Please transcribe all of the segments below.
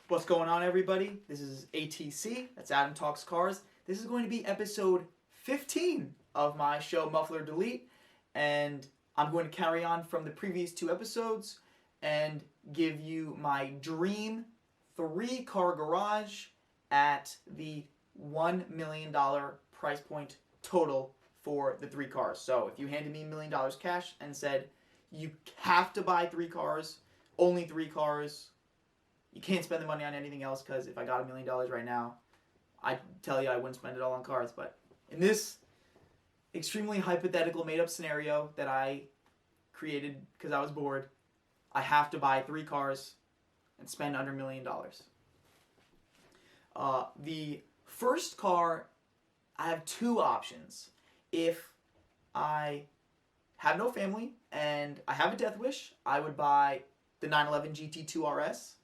What's going on, everybody? This is ATC. That's Adam Talks Cars. This is going to be episode 15 of my show Muffler Delete, and I'm going to carry on from the previous two episodes and give you my dream 3-car garage at the $1 million price point total for the 3 cars. So if you handed me $1 million cash and said you have to buy 3 cars, only 3 cars, you can't spend the money on anything else, because if I got $1 million right now, I tell you I wouldn't spend it all on cars. But in this extremely hypothetical made-up scenario that I created because I was bored, I have to buy 3 cars and spend under $1 million. The first car, I have 2 options. If I have no family and I have a death wish, I would buy the 911 GT2 RS.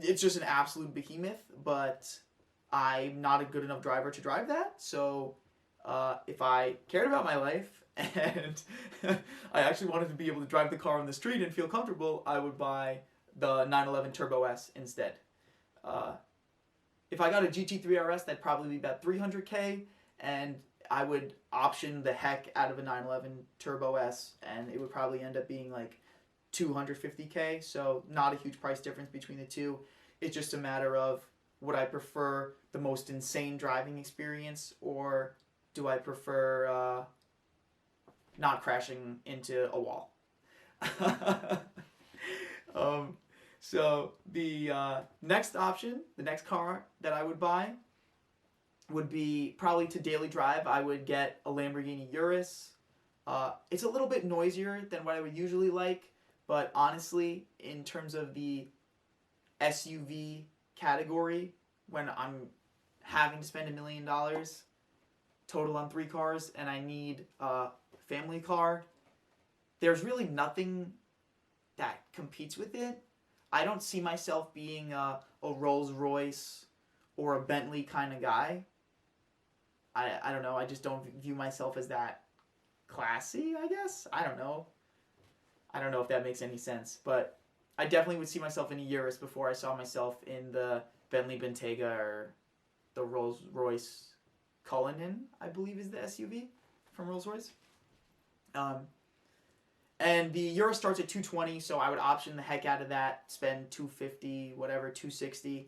It's just an absolute behemoth, but I'm not a good enough driver to drive that. So if I cared about my life and I actually wanted to be able to drive the car on the street and feel comfortable, I would buy the 911 Turbo S instead. If I got a GT3 RS, that'd probably be about $300K, and I would option the heck out of a 911 Turbo S, and it would probably end up being like $250K, so not a huge price difference between the two. It's just a matter of, would I prefer the most insane driving experience, or do I prefer not crashing into a wall? So the next option, the next car that I would buy would be probably to daily drive. I would get a Lamborghini Urus. It's a little bit noisier than what I would usually like, but honestly, in terms of the SUV category, when I'm having to spend $1 million total on 3 cars and I need a family car, there's really nothing that competes with it. I don't see myself being a Rolls Royce or a Bentley kind of guy. I don't know. I just don't view myself as that classy, I guess. I don't know if that makes any sense, but I definitely would see myself in a Urus before I saw myself in the Bentley Bentayga or the Rolls Royce Cullinan, I believe is the SUV from Rolls Royce. And the Urus starts at $220, so I would option the heck out of that, spend $250, whatever, $260.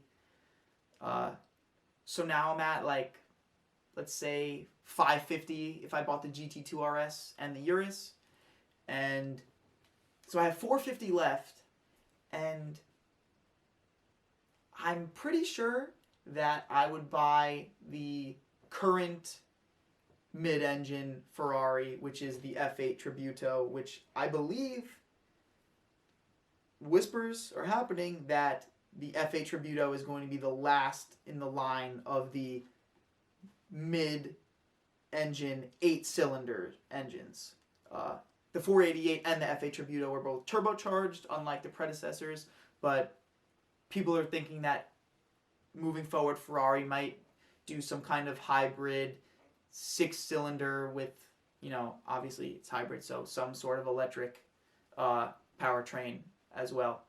So now I'm at, like, let's say $550 if I bought the GT2 RS and the Urus. And so I have $450 left, and I'm pretty sure that I would buy the current mid-engine Ferrari, which is the F8 Tributo, which I believe whispers are happening that the F8 Tributo is going to be the last in the line of the mid-engine 8-cylinder engines. The 488 and the F8 Tributo were both turbocharged, unlike the predecessors, but people are thinking that moving forward, Ferrari might do some kind of hybrid 6-cylinder with, obviously it's hybrid, so some sort of electric powertrain as well.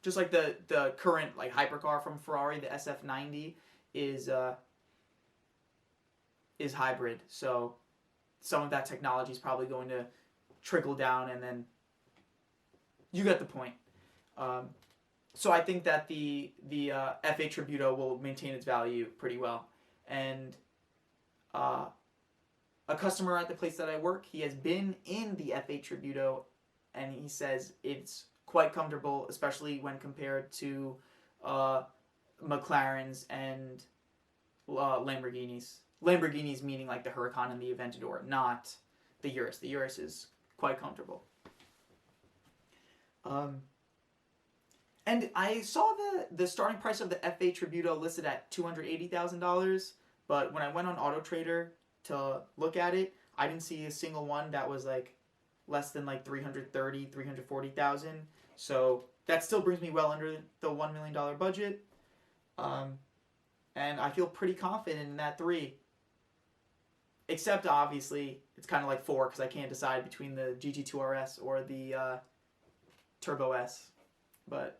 Just like the current hypercar from Ferrari, the SF90 is hybrid, so some of that technology is probably going to trickle down, and then you get the point. So I think that the F8 Tributo will maintain its value pretty well. And a customer at the place that I work, he has been in the F8 Tributo, and he says it's quite comfortable, especially when compared to McLarens and Lamborghinis. Lamborghinis meaning like the Huracan and the Aventador, not the Urus. The Urus is quite comfortable. And I saw the starting price of the F8 Tributo listed at $280,000, but when I went on AutoTrader to look at it, I didn't see a single one that was like less than like $330,000, $340,000. So that still brings me well under the $1 million budget. And I feel pretty confident in that 3. Except, obviously, it's kind of like 4 because I can't decide between the GT2 RS or the Turbo S. But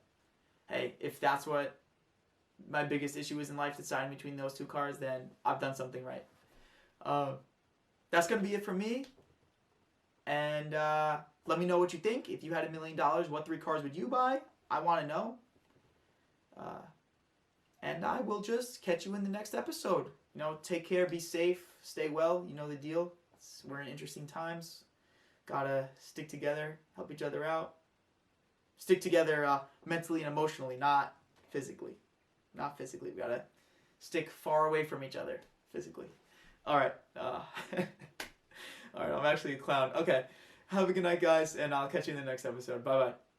hey, if that's what my biggest issue is in life, deciding between those two cars, then I've done something right. That's going to be it for me. And let me know what you think. If you had $1 million, what 3 cars would you buy? I want to know. And I will just catch you in the next episode. Take care, be safe, stay well. You know the deal. We're in interesting times. Gotta stick together, help each other out. Stick together mentally and emotionally, not physically. Not physically. We gotta stick far away from each other physically. All right. All right, I'm actually a clown. Okay. Have a good night, guys, and I'll catch you in the next episode. Bye-bye.